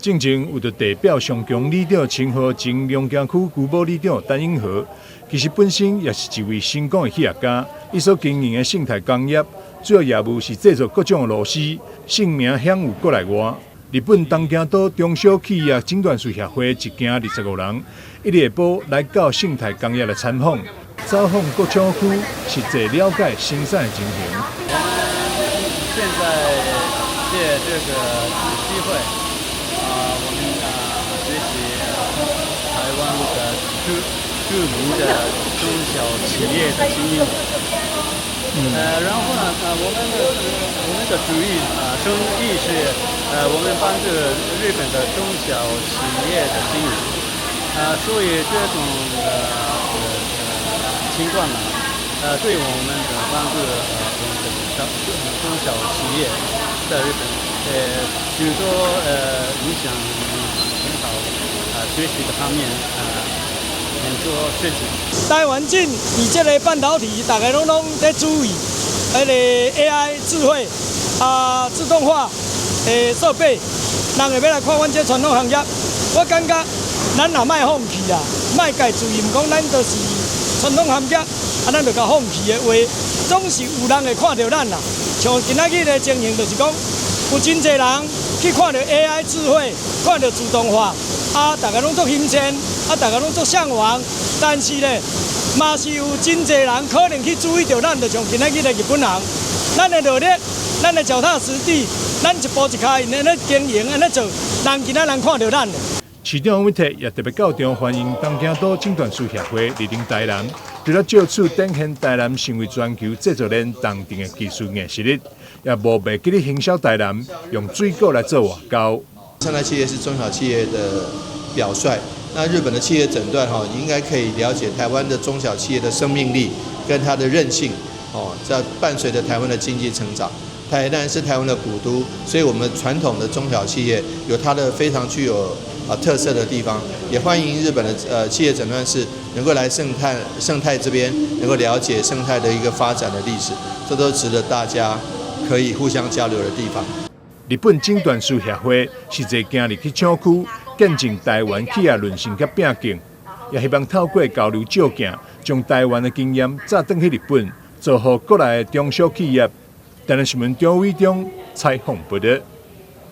進前有着代表上強里長稱號前龍江區舊堡里長陳永和，其實本身也是一位成功的企業家。伊所經營的生態工業，主要業務是製作各種的螺絲，姓名享有國內外。日本東京都中小企業診斷師協會一行25人，一日下晡來到生態工業來參訪，走訪各廠區，實際了解生產的情形。現在借這個機會，我們學習台灣的著名的中小企業的經驗。然後呢，我們的主意生意是我們幫助日本的中小企業的經營，所以這種情況呢，對我們的幫助我們的中小企業在日本許多影響很好學習的方面很多事情。台灣進以這個半導體，大家攏在注意，那個 AI 智慧自動化的設備，人會要來看阮這傳統行業。我感覺咱也莫放棄啦，莫介注意，毋講咱就是傳統行業，咱就甲放棄的話，總是有人會看到咱啦。像今仔日的情形，就是講有真濟人去看到 AI 智慧，看到自動化，大家攏做新鮮，大家攏做向往。但是呢，嘛是有真濟人可能去注意到咱，就像今仔日的日本人，咱的努力，咱的腳踏實地，咱一步一腳印的經營，安尼做，人今仔人看到咱。市長王偉特也特別高調歡迎東京都診斷師協會蒞臨台南，除了借此展現台南成為全球製作鏈當中的技術硬實力，也無袂記咧行銷台南，用水果來做外交。生態企業是中小企業的表率。那日本的企業診斷應該可以了解台灣的中小企業的生命力跟它的韌性在伴隨着台灣的經濟成長。台南是台灣的古都，所以我們傳統的中小企業有它的非常具有特色的地方。也歡迎日本的企業診斷師能夠來生態這邊，能夠了解生態的一個發展的歷史，這都值得大家可以互相交流的地方。日本診斷師協會實際行入去廠區，見證台灣企業輪升甲拼競，也希望透過交流照鏡，將台灣的經驗再轉去日本，做好國內的中小企業。台南新聞張偉忠採訪報道。